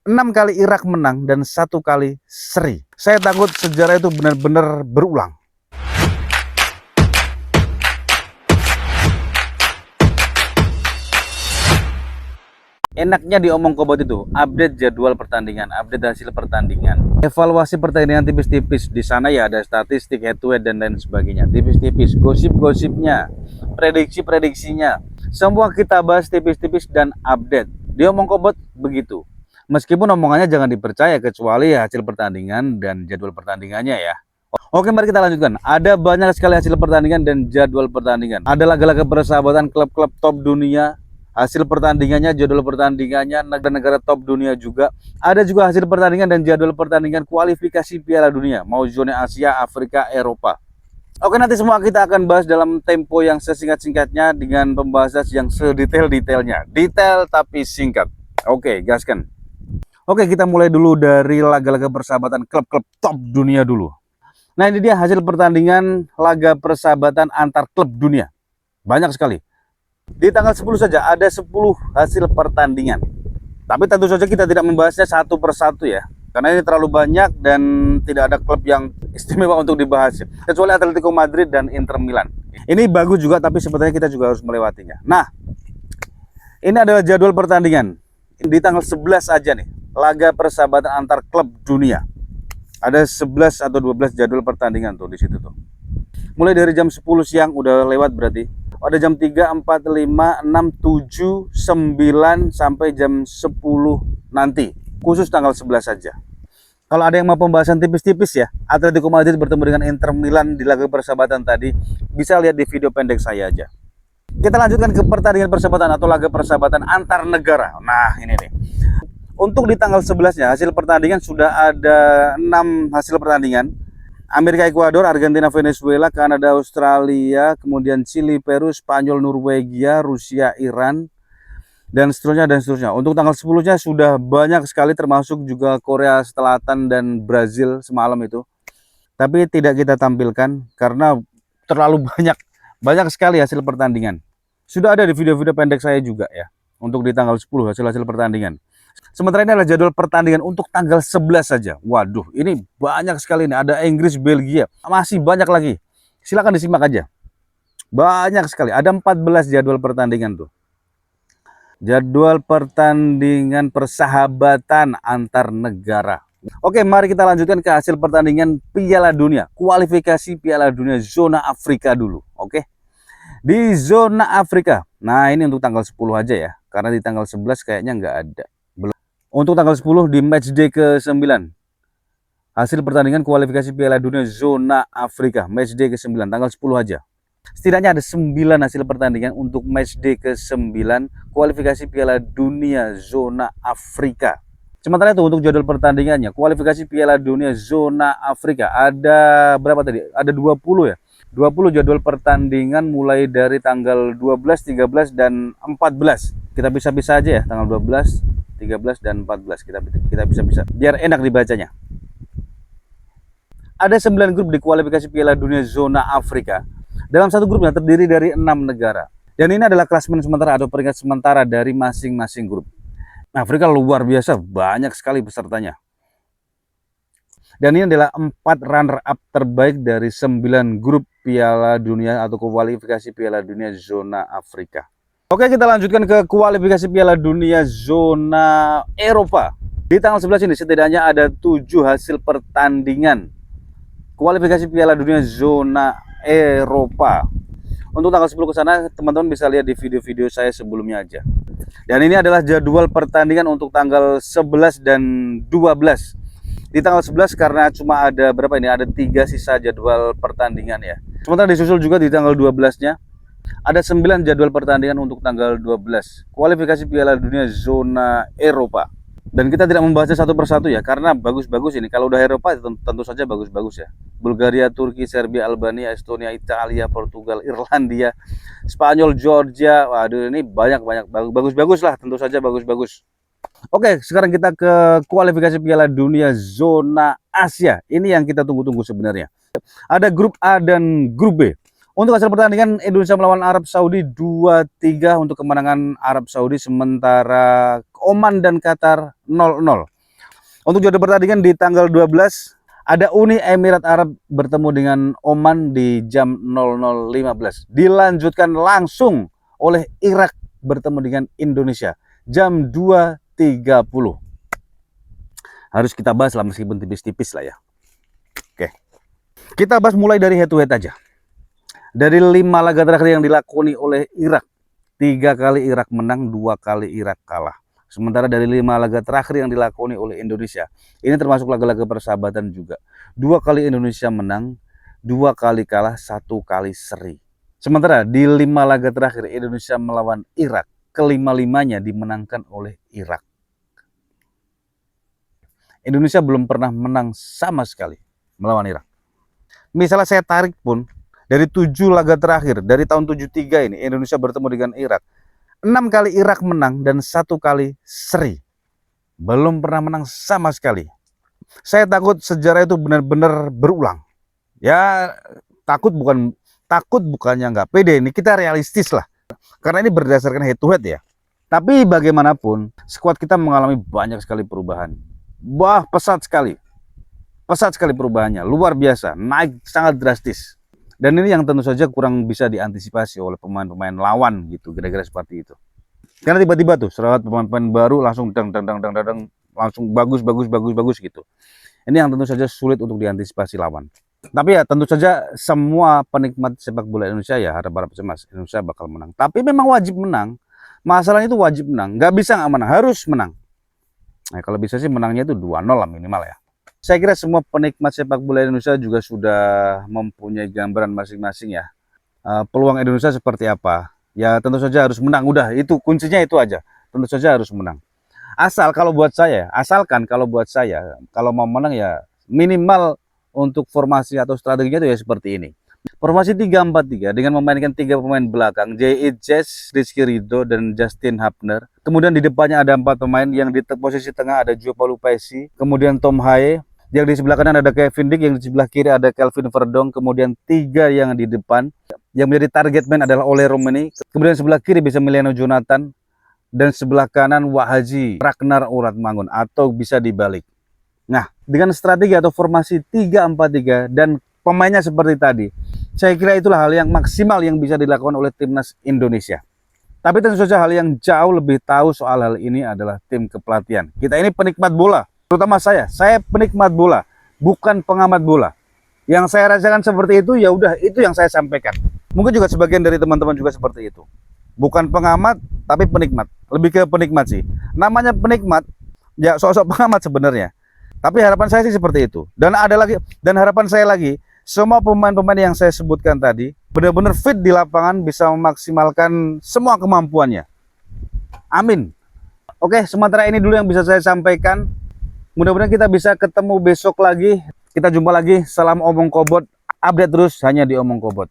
6 kali Irak menang dan 1 kali seri. Saya takut sejarah itu benar-benar berulang. Enaknya diomong kobot itu, update jadwal pertandingan, update hasil pertandingan, evaluasi pertandingan tipis-tipis. Di sana ya ada statistik, head to head dan lain sebagainya. Tipis-tipis, gosip-gosipnya, prediksi-prediksinya. Semua kita bahas tipis-tipis dan update. Diomong kobot begitu. Meskipun omongannya jangan dipercaya kecuali hasil pertandingan dan jadwal pertandingannya ya. Oke, mari kita lanjutkan. Ada banyak sekali hasil pertandingan dan jadwal pertandingan. Ada laga-laga persahabatan klub-klub top dunia, hasil pertandingannya, jadwal pertandingannya, negara-negara top dunia juga. Ada juga hasil pertandingan dan jadwal pertandingan kualifikasi Piala Dunia, mau zona Asia, Afrika, Eropa. Oke, nanti semua kita akan bahas dalam tempo yang sesingkat-singkatnya dengan pembahasan yang sedetail-detailnya. Detail tapi singkat. Oke, gaskan. Oke, kita mulai dulu dari laga-laga persahabatan klub-klub top dunia dulu. Nah, ini dia hasil pertandingan laga persahabatan antar klub dunia. Banyak sekali. Di tanggal 10 saja ada 10 hasil pertandingan. Tapi tentu saja kita tidak membahasnya satu persatu ya. Karena ini terlalu banyak dan tidak ada klub yang istimewa untuk dibahas. Kecuali Atletico Madrid dan Inter Milan. Ini bagus juga tapi sebenarnya kita juga harus melewatinya. Nah, ini adalah jadwal pertandingan. Di tanggal 11 aja nih. Laga persahabatan antar klub dunia. Ada 11 atau 12 jadwal pertandingan tuh di situ tuh. Mulai dari jam 10 siang udah lewat berarti. Ada jam 3, 4, 5, 6, 7, 9 sampai jam 10 nanti. Khusus tanggal 11 saja. Kalau ada yang mau pembahasan tipis-tipis ya, Atletico Madrid bertemu dengan Inter Milan di laga persahabatan tadi, bisa lihat di video pendek saya aja. Kita lanjutkan ke pertandingan persahabatan atau laga persahabatan antar negara. Nah, ini nih. Untuk di tanggal 11-nya hasil pertandingan sudah ada 6 hasil pertandingan. Amerika, Ekuador, Argentina, Venezuela, Kanada, Australia, kemudian Chili, Peru, Spanyol, Norwegia, Rusia, Iran, dan seterusnya dan seterusnya. Untuk tanggal 10-nya sudah banyak sekali termasuk juga Korea Selatan dan Brazil semalam itu. Tapi tidak kita tampilkan karena terlalu banyak sekali hasil pertandingan. Sudah ada di video-video pendek saya juga ya. Untuk di tanggal 10 hasil-hasil pertandingan. Sementara ini adalah jadwal pertandingan untuk tanggal 11 saja. Waduh, ini banyak sekali nih. Ada Inggris, Belgia, masih banyak lagi. Silakan disimak aja. Banyak sekali. Ada 14 jadwal pertandingan tuh. Jadwal pertandingan persahabatan antar negara. Oke, mari kita lanjutkan ke hasil pertandingan Piala Dunia. Kualifikasi Piala Dunia zona Afrika dulu. Oke. Di zona Afrika. Nah, ini untuk tanggal 10 aja ya. Karena di tanggal 11 kayaknya nggak ada. Untuk tanggal 10 di matchday ke-9. Hasil pertandingan kualifikasi Piala Dunia zona Afrika. Matchday ke-9, tanggal 10 aja. Setidaknya ada 9 hasil pertandingan untuk matchday ke-9 kualifikasi Piala Dunia zona Afrika. Sementara itu untuk jadwal pertandingannya, kualifikasi Piala Dunia zona Afrika ada berapa tadi? Ada 20 ya. 20 jadwal pertandingan mulai dari tanggal 12, 13 dan 14. Kita bisa-bisa aja ya tanggal 12, 13 dan 14 kita bisa biar enak dibacanya. Ada 9 grup di kualifikasi Piala Dunia zona Afrika. Dalam satu grupnya terdiri dari 6 negara. Dan ini adalah klasemen sementara atau peringkat sementara dari masing-masing grup. Afrika luar biasa, banyak sekali pesertanya. Dan ini adalah 4 runner-up terbaik dari 9 grup Piala Dunia atau kualifikasi Piala Dunia zona Afrika. Oke, kita lanjutkan ke kualifikasi Piala Dunia zona Eropa. Di tanggal 11 ini setidaknya ada 7 hasil pertandingan kualifikasi Piala Dunia zona Eropa. Untuk tanggal 10 ke sana teman-teman bisa lihat di video-video saya sebelumnya aja. Dan ini adalah jadwal pertandingan untuk tanggal 11 dan 12. Di tanggal 11 karena cuma ada berapa ini? Ada 3 sisa jadwal pertandingan ya. Sementara disusul juga di tanggal 12-nya ada 9 jadwal pertandingan untuk tanggal 12. Kualifikasi Piala Dunia zona Eropa. Dan kita tidak membahasnya satu persatu ya, karena bagus-bagus ini. Kalau udah Eropa tentu saja bagus-bagus ya. Bulgaria, Turki, Serbia, Albania, Estonia, Italia, Portugal, Irlandia, Spanyol, Georgia. Waduh, ini banyak bagus-bagus lah, tentu saja bagus-bagus. Oke, sekarang kita ke kualifikasi Piala Dunia zona Asia. Ini yang kita tunggu-tunggu sebenarnya. Ada grup A dan grup B. Untuk hasil pertandingan Indonesia melawan Arab Saudi 2-3 untuk kemenangan Arab Saudi, sementara Oman dan Qatar 0-0. Untuk jadwal pertandingan di tanggal 12 ada Uni Emirat Arab bertemu dengan Oman di jam 00.15. Dilanjutkan langsung oleh Irak bertemu dengan Indonesia jam 2.30. Harus kita bahas lah meskipun tipis-tipis lah ya. Oke. Kita bahas mulai dari head to head aja. Dari 5 laga terakhir yang dilakoni oleh Irak, 3 kali Irak menang, 2 kali Irak kalah. Sementara dari 5 laga terakhir yang dilakoni oleh Indonesia, ini termasuk laga-laga persahabatan juga. 2 kali Indonesia menang, 2 kali kalah, 1 kali seri. Sementara di 5 laga terakhir Indonesia melawan Irak, kelima-limanya dimenangkan oleh Irak. Indonesia belum pernah menang sama sekali melawan Irak. Misalnya saya tarik pun, dari 7 laga terakhir, dari tahun 73 ini, Indonesia bertemu dengan Irak. 6 kali Irak menang dan 1 kali seri. Belum pernah menang sama sekali. Saya takut sejarah itu benar-benar berulang. Ya, takut bukannya nggak pede, ini kita realistis lah. Karena ini berdasarkan head to head ya. Tapi bagaimanapun, skuad kita mengalami banyak sekali perubahan. Wah, pesat sekali perubahannya, luar biasa, naik sangat drastis. Dan ini yang tentu saja kurang bisa diantisipasi oleh pemain-pemain lawan gitu, kira-kira seperti itu. Karena tiba-tiba tuh serangan pemain-pemain baru langsung langsung bagus gitu. Ini yang tentu saja sulit untuk diantisipasi lawan. Tapi ya tentu saja semua penikmat sepak bola Indonesia ya harap cemas Indonesia bakal menang. Tapi memang wajib menang. Masalahnya itu wajib menang, nggak bisa nggak menang, harus menang. Nah, kalau bisa sih menangnya itu 2-0 lah minimal ya. Saya kira semua penikmat sepak bola Indonesia juga sudah mempunyai gambaran masing-masing ya. Peluang Indonesia seperti apa? Ya tentu saja harus menang. Udah, itu kuncinya itu aja. Tentu saja harus menang. Asalkan kalau buat saya, kalau mau menang ya minimal untuk formasi atau strateginya itu ya seperti ini. Formasi 3-4-3 dengan memainkan 3 pemain belakang, J.I. Jess, Rizky Ridho, dan Justin Hubner. Kemudian di depannya ada 4 pemain, yang di posisi tengah ada Joe Paul Pesi, kemudian Tom Haye, yang di sebelah kanan ada Kevin Dick, yang di sebelah kiri ada Kelvin Verdong, kemudian 3 yang di depan, yang menjadi target man adalah Ole Romeni, kemudian sebelah kiri bisa Emiliano Jonathan, dan sebelah kanan Wahaji Ragnar Uratmangun, atau bisa dibalik. Nah, dengan strategi atau formasi 3-4-3 dan pemainnya seperti tadi, saya kira itulah hal yang maksimal yang bisa dilakukan oleh timnas Indonesia. Tapi tentu saja hal yang jauh lebih tahu soal hal ini adalah tim kepelatihan. Kita ini penikmat bola, terutama saya penikmat bola, bukan pengamat bola. Yang saya rasakan seperti itu, ya udah itu yang saya sampaikan. Mungkin juga sebagian dari teman-teman juga seperti itu. Bukan pengamat, tapi penikmat. Lebih ke penikmat sih. Namanya penikmat, ya sosok pengamat sebenarnya. Tapi harapan saya sih seperti itu. Dan ada lagi, dan harapan saya lagi, semua pemain-pemain yang saya sebutkan tadi benar-benar fit di lapangan, bisa memaksimalkan semua kemampuannya. Amin. Oke, sementara ini dulu yang bisa saya sampaikan. Mudah-mudahan kita bisa ketemu besok lagi. Kita jumpa lagi. Salam Omong Kobot. Update terus hanya di Omong Kobot.